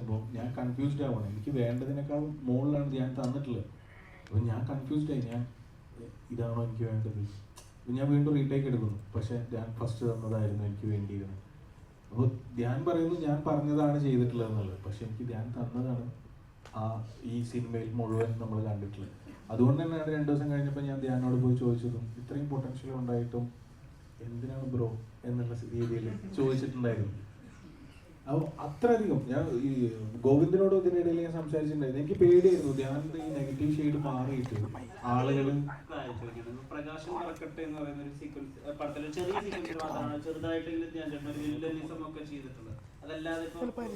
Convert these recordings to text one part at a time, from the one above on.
അപ്പോൾ ഞാൻ കൺഫ്യൂസ്ഡ് ആവണം. എനിക്ക് വേണ്ടതിനേക്കാൾ മുകളിലാണ് ധ്യാൻ തന്നിട്ടുള്ളത്. അപ്പോൾ ഞാൻ കൺഫ്യൂസ്ഡ് ആയി. ഞാൻ ഇതാണോ എനിക്ക് വേണ്ടത്? അപ്പോൾ ഞാൻ വീണ്ടും റീടേക്ക് എടുക്കുന്നു. പക്ഷേ ധ്യാൻ ഫസ്റ്റ് തന്നതായിരുന്നു എനിക്ക് വേണ്ടിയിരുന്നത്. അപ്പോൾ ധ്യാൻ പറയുന്നു ഞാൻ പറഞ്ഞതാണ് ചെയ്തിട്ടുള്ളത് എന്നുള്ളത്. പക്ഷെ എനിക്ക് ധ്യാൻ തന്നതാണ് ഈ സിനിമയിൽ മുഴുവൻ നമ്മൾ കണ്ടിട്ടുള്ളത്. അതുകൊണ്ട് തന്നെയാണ് 2 ദിവസം കഴിഞ്ഞപ്പോൾ ഞാൻ ധ്യാനോട് പോയി ചോദിച്ചതും ഇത്രയും പൊട്ടൻഷ്യൽ ഉണ്ടായിട്ടും എന്തിനാണ് ബ്രോ എന്നുള്ള രീതിയിൽ ചോദിച്ചിട്ടുണ്ടായിരുന്നു. അപ്പോൾ അത്രയധികം ഞാൻ ഈ ഗോവിന്ദനോട് ഇതിനിടയിൽ ഞാൻ സംസാരിച്ചിട്ടുണ്ടായിരുന്നു. എനിക്ക് പേടിയായിരുന്നു ധ്യാനിന്റെ ഈ നെഗറ്റീവ് ഷെയ്ഡ് മാറിയിട്ട് ആളുകൾ പ്രകാശം പറക്കട്ടെ എന്ന് പറയുന്ന ഒരു സീക്വൻസ് പടത്തിലെ ചെറിയ സീക്വൻസ് മാത്രമാണ് ചെറുതായിട്ടെങ്കിലും ഞാൻ ഒരു വില്ലനിസം ഒക്കെ ചെയ്തിട്ടുള്ളത്. അതല്ലാതെ ഇപ്പോൾ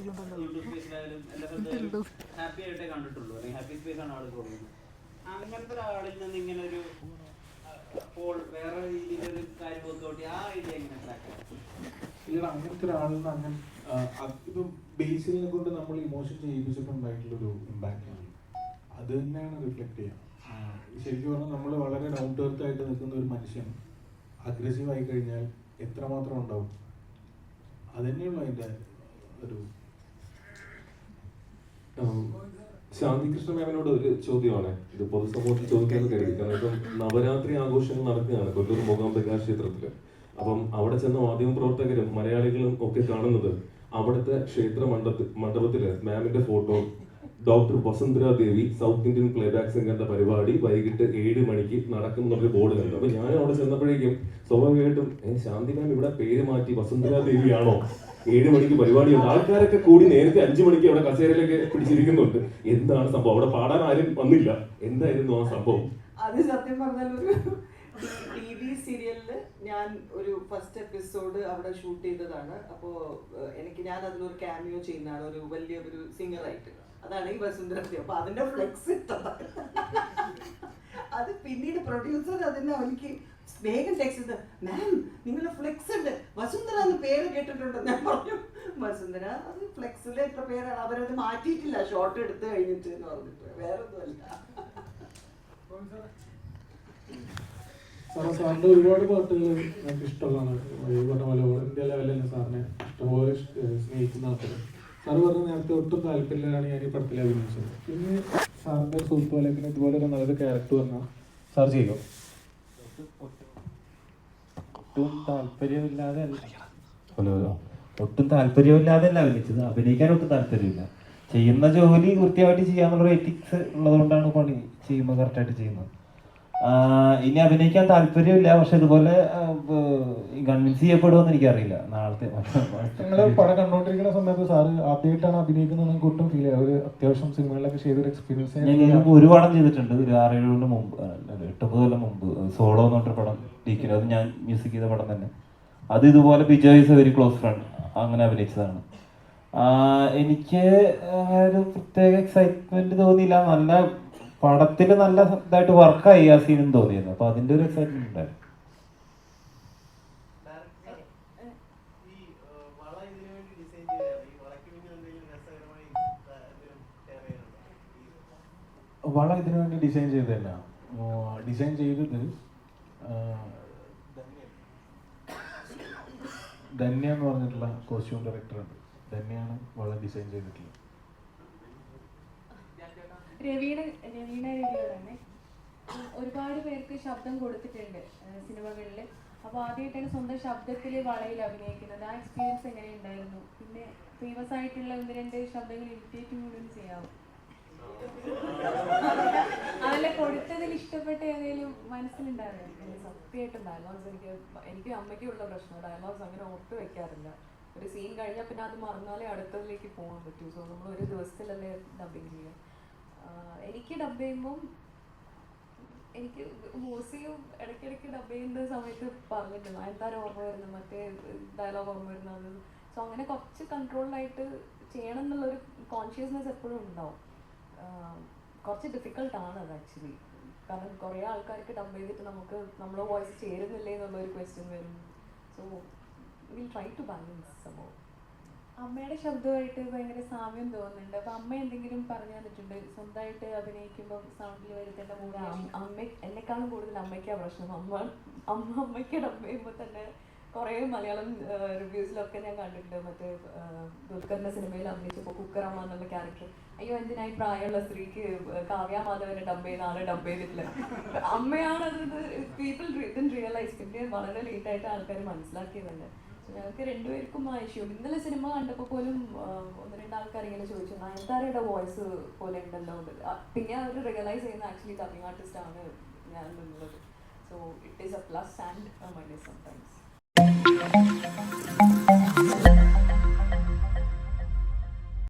യൂട്യൂബ് സ്പേസിലായാലും എല്ലാ സ്ഥലത്തായാലും ഹാപ്പി ആയിട്ടേ കണ്ടിട്ടുള്ളൂ, അല്ലെങ്കിൽ ഹാപ്പി സ്പേസ് ആണ് ആൾ തോന്നുന്നത്. അങ്ങനത്തെ ഒരാളിൽ നിന്ന് ഇങ്ങനെ ഒരു അപ്പോൾ വേറെ രീതിയിലൊരു കാര്യം വർക്കൗട്ട് ആ ഐഡിയ എങ്ങനെ ട്രാക്ക് അങ്ങനത്തെ ഒരാളിൽ അങ്ങനെ ഇപ്പം ബേസിലിനെ കൊണ്ട് നമ്മൾ ഇമോഷൻ ചെയ്യിപ്പിച്ചിട്ടുണ്ടായിട്ടുള്ളൊരു ഇമ്പാക്റ്റ് ആണ്. അത് തന്നെയാണ് റിഫ്ലക്ട് ചെയ്യുക. ശരിക്കും പറഞ്ഞാൽ നമ്മൾ വളരെ ഡൗൺ ടു എർത്ത് ആയിട്ട് നിൽക്കുന്ന ഒരു മനുഷ്യൻ അഗ്രസീവ് ആയി കഴിഞ്ഞാൽ എത്രമാത്രം ഉണ്ടാവും, അത് തന്നെയുള്ളൂ അതിൻ്റെ ഒരു. ശാന്തികൃഷ്ണ മാമിനോട് ഒരു ചോദ്യമാണ്, ഇത് പൊതുസമൂഹത്തിൽ ചോദിക്കാന്ന് കരുതി. കാരണം ഇപ്പം നവരാത്രി ആഘോഷങ്ങൾ നടക്കുകയാണ് കൊല്ലൂർ മൂകാംബിക ക്ഷേത്രത്തില്. അപ്പം അവിടെ ചെന്ന മാധ്യമപ്രവർത്തകരും മലയാളികളും ഒക്കെ കാണുന്നത് അവിടുത്തെ ക്ഷേത്ര മണ്ഡപത്തില് മാമിന്റെ ഫോട്ടോ, ഡോക്ടർ വസുന്ധര ദേവി സൗത്ത് ഇന്ത്യൻ പ്ലേബാക്ക് സിംഗറിന്റെ പരിപാടി വൈകിട്ട് 7 മണിക്ക് നടക്കും എന്നൊരു ബോർഡ് കണ്ടു. അപ്പൊ ഞാൻ അവിടെ ചെന്നപ്പോഴേക്കും സ്വാഭാവികമായിട്ടും ശാന്തി മാം ഇവിടെ പേര് മാറ്റി വസുന്ധര ദേവിയാണോ, 7 മണിക്ക് പരിപാടിയുണ്ട്, ആൾക്കാരൊക്കെ കൂടി നേരത്തെ 5 മണിക്ക് അവിടെ കസേരയിലൊക്കെ പിടിച്ചിരിക്കുന്നുണ്ട്, എന്താണ് സംഭവം? അവിടെ പാടാൻ ആരും വന്നില്ല, എന്തായിരുന്നു ആ സംഭവം? അത് സത്യം പറഞ്ഞാൽ ഒരു TV സീരിയലില് ഞാൻ ഒരു ഫസ്റ്റ് എപ്പിസോഡ് അവിടെ ഷൂട്ട് ചെയ്തതാണ്. അപ്പോൾ ഞാൻ അതിലൊരു ക്യാമിയോ ചെയ്യുന്നതാണ്, ഒരു വലിയ ഒരു സിംഗറായിട്ട്. അതാണ് ഈ വസുന്ധര. അപ്പൊ അതിന്റെ ഫ്ലെക്സ് ഇട്ടതാണ്. അത് പിന്നീട് പ്രൊഡ്യൂസർ അവനിക്ക് വേഗം ടെക്സ്റ്റ് ചെയ്ത്, മാം നിങ്ങളുടെ ഫ്ലെക്സ് ഉണ്ട്, വസുന്ധര എന്ന് പേര് കേട്ടിട്ടുണ്ട്. ഞാൻ പറഞ്ഞു വസുന്ധര അത് ഫ്ലെക്സിലെ എത്ര പേരാണ്, അവരത് മാറ്റിയിട്ടില്ല ഷോർട്ട് എടുത്ത് കഴിഞ്ഞിട്ട് എന്ന് പറഞ്ഞിട്ട്, വേറെ ഒന്നുമല്ല. സാറിന്റെ ഒരുപാട് പാട്ടുകൾ നമുക്ക് ഇഷ്ടമുള്ളതാണ്. ഈ പറഞ്ഞ പോലെ ഓൾ ഇന്ത്യ ലെവലിൽ തന്നെ സാറിനെ ഇഷ്ടംപോലെ സ്നേഹിക്കുന്ന ആൾക്കാർ. സാറ് പറഞ്ഞ നേരത്തെ ഒട്ടും താല്പര്യമില്ലാണ് ഞാൻ ഈ പടത്തിൽ അഭിനയിച്ചത്. പിന്നെ സാറിന്റെ സുഹൃത്ത് പോലെ പിന്നെ ഇതുപോലെ ഒരു നല്ലൊരു ക്യാരക്ടർ പറഞ്ഞാൽ സാർ ചെയ്യും. ഒട്ടും താല്പര്യമില്ലാതെ അല്ല അഭിനയിച്ചത്. അഭിനയിക്കാൻ ഒട്ടും താല്പര്യമില്ല. ചെയ്യുന്ന ജോലി കൃത്യമായിട്ട് ചെയ്യാന്നുള്ളൊരു എത്തിക്സ് ഉള്ളതുകൊണ്ടാണ് പണി ചെയ്യുമ്പോൾ കറക്റ്റായിട്ട് ചെയ്യുന്നത്. ഇനി അഭിനയിക്കാൻ താല്പര്യമില്ല, പക്ഷെ ഇതുപോലെ കൺവിൻസ് ചെയ്യപ്പെടുമെന്ന് എനിക്കറിയില്ല. നാളത്തെ നിങ്ങള് പടം കണ്ടോണ്ടിരിക്കുന്ന സമയത്ത് സാറ് ആദ്യമായിട്ടാണ് അഭിനയിക്കുന്നത് കൂട്ടും ഫീൽ ചെയ്യാം. ഒരു അത്യാവശ്യം സിനിമകളിലൊക്കെ ചെയ്തൊരു എക്സ്പീരിയൻസ് ഞാൻ ഒരു പടം ചെയ്തിട്ടുണ്ട്, ഒരു 6-7 കൊല്ലം മുമ്പ്, 8-9 കൊല്ലം മുമ്പ്. സോളോ എന്ന് പറഞ്ഞൊരു പടം ഡീക്കിന്, അത് ഞാൻ മ്യൂസിക് ചെയ്ത പടം തന്നെ. അത് ഇതുപോലെ Bijoy is A very close friend അങ്ങനെ അഭിനയിച്ചതാണ്. എനിക്ക് ഒരു പ്രത്യേക എക്സൈറ്റ്മെന്റ് തോന്നിയില്ല. നല്ല പടത്തില് നല്ല ഇതായിട്ട് വർക്കായി ആ സീനും തോന്നിയിരുന്നു. അപ്പൊ അതിന്റെ ഒരു എക്സൈറ്റ്മെന്റ് ഉണ്ടായിരുന്നു. വള ഇതിനു വേണ്ടി ഡിസൈൻ ചെയ്തതല്ല, ഡിസൈൻ ചെയ്തത് ധന്യ എന്ന് പറഞ്ഞിട്ടുള്ള കോസ്റ്റ്യൂം ഡയറക്ടറുണ്ട്. ധന്യാണ് വള ഡിസൈൻ ചെയ്തിട്ടുള്ളത്. രവീണ രവിയോടാണ്. ഒരുപാട് പേർക്ക് ശബ്ദം കൊടുത്തിട്ടുണ്ട് സിനിമകളിൽ. അപ്പോൾ ആദ്യമായിട്ടാണ് സ്വന്തം ശബ്ദത്തിൽ വളയിൽ അഭിനയിക്കുന്നത്. ആ എക്സ്പീരിയൻസ് എങ്ങനെയുണ്ടായിരുന്നു? പിന്നെ ഫേമസ് ആയിട്ടുള്ള 1-2 ശബ്ദങ്ങൾ ഇമിറ്റേറ്റ് കൂടി ചെയ്യാവും. അതല്ല, കൊടുത്തതിൽ ഇഷ്ടപ്പെട്ട ഏതെങ്കിലും മനസ്സിലുണ്ടായിരുന്നു? സത്യമായിട്ടും ഡയലോഗ്സ് എനിക്ക് അമ്മയ്ക്കുള്ള പ്രശ്നം, ഡയലോഗ്സ് അങ്ങനെ ഓർത്ത് വെക്കാറില്ല. ഒരു സീൻ കഴിഞ്ഞാൽ പിന്നെ അത് മറന്നാലേ അടുത്തതിലേക്ക് പോകാൻ പറ്റൂ. സോ നമ്മൾ ഒരു ദിവസത്തിലല്ലേ ഡബിങ് ചെയ്യുക. എനിക്ക് ഡബ് ചെയ്യുമ്പം എനിക്ക് മോസിയും ഇടയ്ക്കിടയ്ക്ക് ഡബ് ചെയ്യുന്ന സമയത്ത് പറഞ്ഞിട്ടുണ്ട് നയൻതാര ഓർമ്മ വരുന്നു, മറ്റേ ഡയലോഗ് ഓർമ്മ വരുന്നത്. സോ അങ്ങനെ കുറച്ച് കൺട്രോളിലായിട്ട് ചെയ്യണം എന്നുള്ളൊരു കോൺഷ്യസ്നെസ് എപ്പോഴും ഉണ്ടാവും. കുറച്ച് ഡിഫിക്കൽട്ടാണ് അത് ആക്ച്വലി. കാരണം കുറേ ആൾക്കാർക്ക് ഡബ് ചെയ്തിട്ട് നമുക്ക് നമ്മളെ വോയിസ് ചേരുന്നില്ലേ എന്നുള്ളൊരു ക്വസ്റ്റ്യൻ വരും. So will try to balance സംഭവം. അമ്മയുടെ ശബ്ദമായിട്ട് ഭയങ്കര സാമ്യം തോന്നുന്നുണ്ട്. അപ്പൊ അമ്മ എന്തെങ്കിലും പറഞ്ഞു തന്നിട്ടുണ്ട് സ്വന്തമായിട്ട് അഭിനയിക്കുമ്പോൾ സൗണ്ടിൽ വരുത്തേണ്ട മൂന്ന്? എന്നെക്കാളും കൂടുതൽ അമ്മയ്ക്കാണ് പ്രശ്നം. അമ്മയ്ക്ക് ഡബ് ചെയ്യുമ്പോൾ തന്നെ കുറേ മലയാളം റിവ്യൂസിലൊക്കെ ഞാൻ കണ്ടിട്ടുണ്ട്. മറ്റേ ദുൽഖറിന്റെ സിനിമയിൽ അഭിനയിച്ചപ്പോൾ കുക്കറമ്മ എന്നുള്ള ക്യാരക്ടർ, അയ്യോ എന്തിനായി പ്രായമുള്ള സ്ത്രീക്ക് കാവ്യ മാധവനെ ഡബ് ചെയ്യുന്ന ആളെ ഡബ് ചെയ്തിട്ടില്ല, അമ്മയാണത്. People realise. പിന്നെ വളരെ ലേറ്റായിട്ട് ആൾക്കാർ മനസ്സിലാക്കിയതല്ലേ. ഞങ്ങൾക്ക് രണ്ടുപേർക്കും ആ ഇഷ്യൂ. ഇന്നലെ സിനിമ കണ്ടപ്പോൾ പോലും 1-2 ആൾക്കാർ ഇങ്ങനെ ചോദിച്ചു, നയൻതാരയുടെ വോയിസ് പോലെ ഉണ്ടല്ലോ. പിന്നെ അവർ റിയലൈസ് ചെയ്യുന്ന ആക്ച്വലി ഡബിങ് ആർട്ടിസ്റ്റ് ആണ് ഞാൻ എന്നുള്ളത്. So it is A plus and minus sometimes.